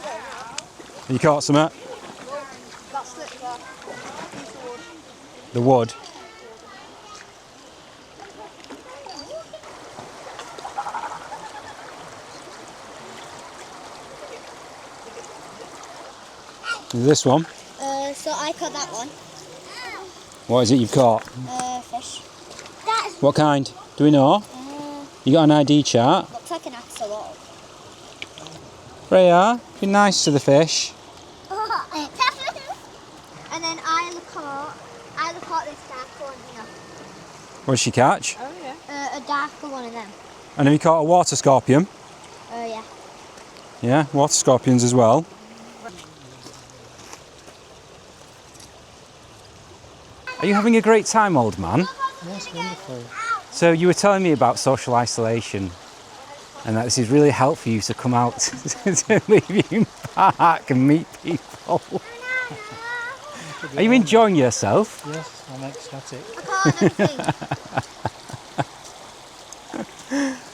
Have you caught some? The wood. This one? So I caught that one. What is it you've caught? Fish. What kind? Do we know? You got an ID chart? Looks like an axolotl. Freya, be nice to the fish. And then I caught this dark one here. What did she catch? Oh yeah. A darker one of them. And have you caught a water scorpion? Yeah. Yeah, water scorpions as well. Are you having a great time, old man? Yes, wonderful. So you were telling me about social isolation and that this is really helpful for you to come out to Leverhulme Park and meet people. Are you enjoying yourself? Yes, I'm ecstatic. I can't think.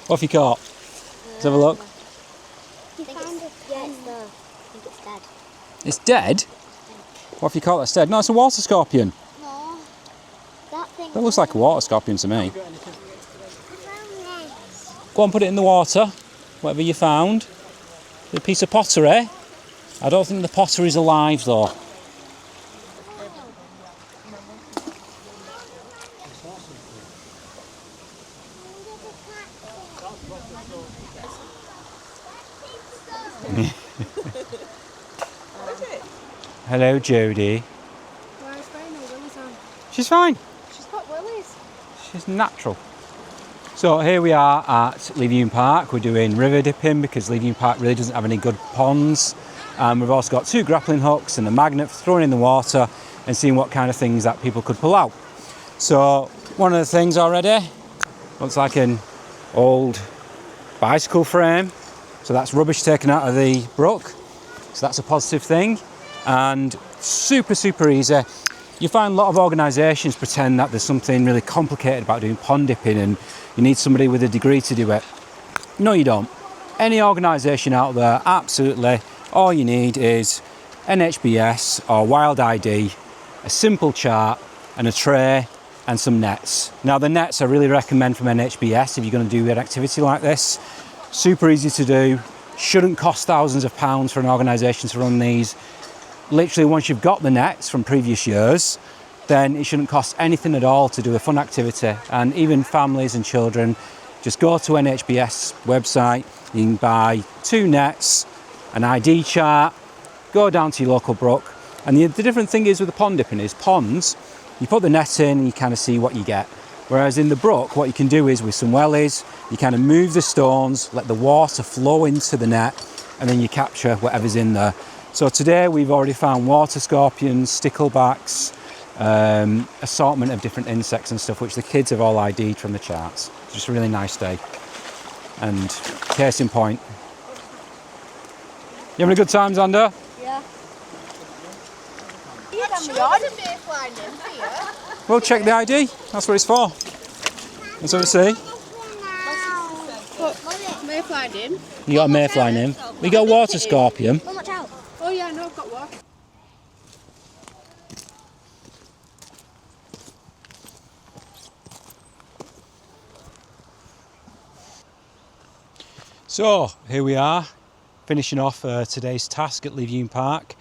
What have you caught? Let's have a look. Yeah, it's I think it's dead. It's dead? What have you caught that's dead? No, it's a water scorpion. No. That thing. That looks like a water scorpion to me. Go on, put it in the water. Whatever you found. A piece of pottery. I don't think the pottery's alive though. Hello, Jodie. She's fine. She's got willies. She's natural. So here we are at Leverhulme Park. We're doing river dipping because Leverhulme Park really doesn't have any good ponds. We've also got 2 grappling hooks and a magnet for throwing in the water and seeing what kind of things that people could pull out. So one of the things already looks like an old bicycle frame. So that's rubbish taken out of the brook. So that's a positive thing. And super easy. You find a lot of organisations pretend that there's something really complicated about doing pond dipping and you need somebody with a degree to do it. No, you don't. Any organisation out there, absolutely, all you need is NHBS or Wild ID, a simple chart and a tray and some nets. Now the nets I really recommend from NHBS if you're going to do an activity like this. Super easy to do, shouldn't cost thousands of pounds for an organisation to run these. Literally once you've got the nets from previous years, then it shouldn't cost anything at all to do a fun activity. And even families and children, just go to NHBS website, you can buy 2 nets, an ID chart, go down to your local brook. And the different thing is with the pond dipping is ponds, you put the net in and you kind of see what you get. Whereas in the brook, what you can do is with some wellies, you kind of move the stones, let the water flow into the net, and then you capture whatever's in there. So today we've already found water scorpions, sticklebacks, assortment of different insects and stuff, which the kids have all ID'd from the charts. It's just a really nice day. And case in point. You having a good time, Xander? Yeah. Well, check the ID. That's what it's for. Let's have a see. Mayfly in. You got a mayfly in. We got a water scorpion. Oh, watch out. Oh yeah, no, I've got one. So here we are, finishing off today's task at Leverhulme Park.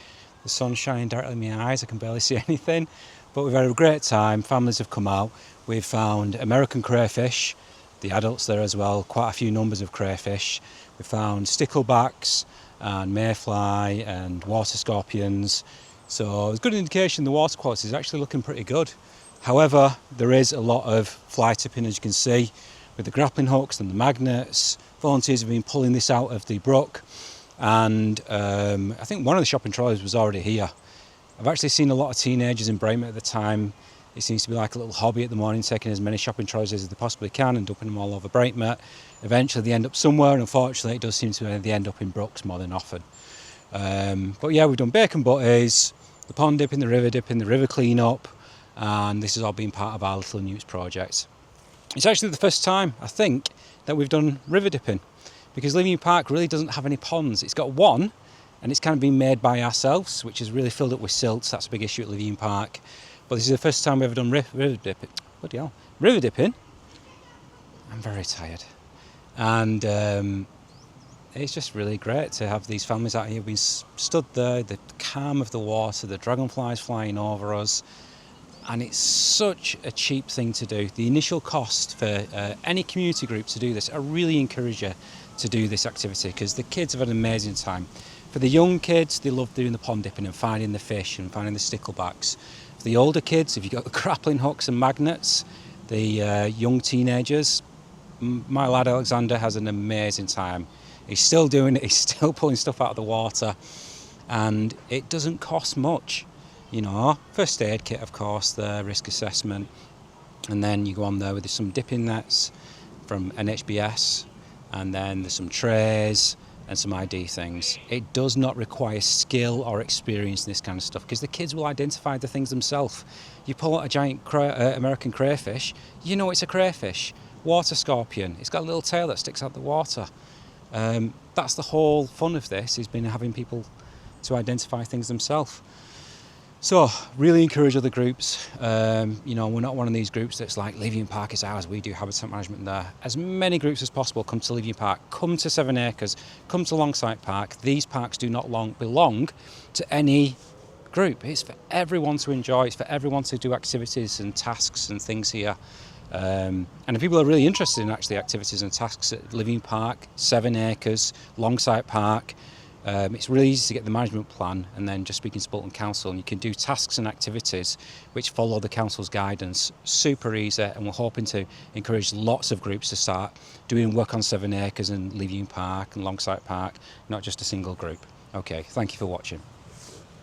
The sun's shining directly in my eyes, I can barely see anything, but we've had a great time. Families have come out. We've found American crayfish, the adults there as well, quite a few numbers of crayfish. We've found sticklebacks and mayfly and water scorpions. So it's a good indication the water quality is actually looking pretty good. However, there is a lot of fly tipping, as you can see, with the grappling hooks and the magnets. Volunteers have been pulling this out of the brook, and I think one of the shopping trolleys was already here. I've actually seen a lot of teenagers in Brayton at the time. It seems to be like a little hobby at the morning, taking as many shopping trolleys as they possibly can and dumping them all over Brayton. Eventually they end up somewhere, and unfortunately it does seem to be they end up in brooks more than often. But yeah, we've done bacon butties, the pond dipping, the river clean up, and this has all been part of our Little Newts project. It's actually the first time, I think, that we've done river dipping, because Leverhulme Park really doesn't have any ponds. It's got one and it's kind of been made by ourselves, which is really filled up with silts. That's a big issue at Leverhulme Park. But this is the first time we've ever done river dipping. Bloody hell. River dipping. I'm very tired. And it's just really great to have these families out here. We've stood there, the calm of the water, the dragonflies flying over us. And it's such a cheap thing to do. The initial cost for any community group to do this, I really encourage you to do this activity because the kids have had an amazing time. For the young kids, they love doing the pond dipping and finding the fish and finding the sticklebacks. For the older kids, if you've got the grappling hooks and magnets, the young teenagers, my lad Alexander has an amazing time. He's still doing it, he's still pulling stuff out of the water, and it doesn't cost much. You know, first aid kit, of course, the risk assessment, and then you go on there with some dipping nets from NHBS, and then there's some trays and some ID things. It does not require skill or experience in this kind of stuff because the kids will identify the things themselves. You pull out a giant American crayfish, you know it's a crayfish. Water scorpion, it's got a little tail that sticks out the water. That's the whole fun of this, is been having people to identify things themselves. So, really encourage other groups. You know, we're not one of these groups that's like Leverhulme Park is ours, we do habitat management there. As many groups as possible come to Leverhulme Park, come to 7 Acres, come to Longsight Park. These parks do not belong to any group. It's for everyone to enjoy, it's for everyone to do activities and tasks and things here. And if people are really interested in actually activities and tasks at Leverhulme Park, 7 Acres, Longsight Park, it's really easy to get the management plan and then just speaking to Bolton Council, and you can do tasks and activities which follow the council's guidance. Super easy, and we're hoping to encourage lots of groups to start doing work on 7 Acres and Leverhulme Park and Longsight Park, not just a single group. Okay, thank you for watching.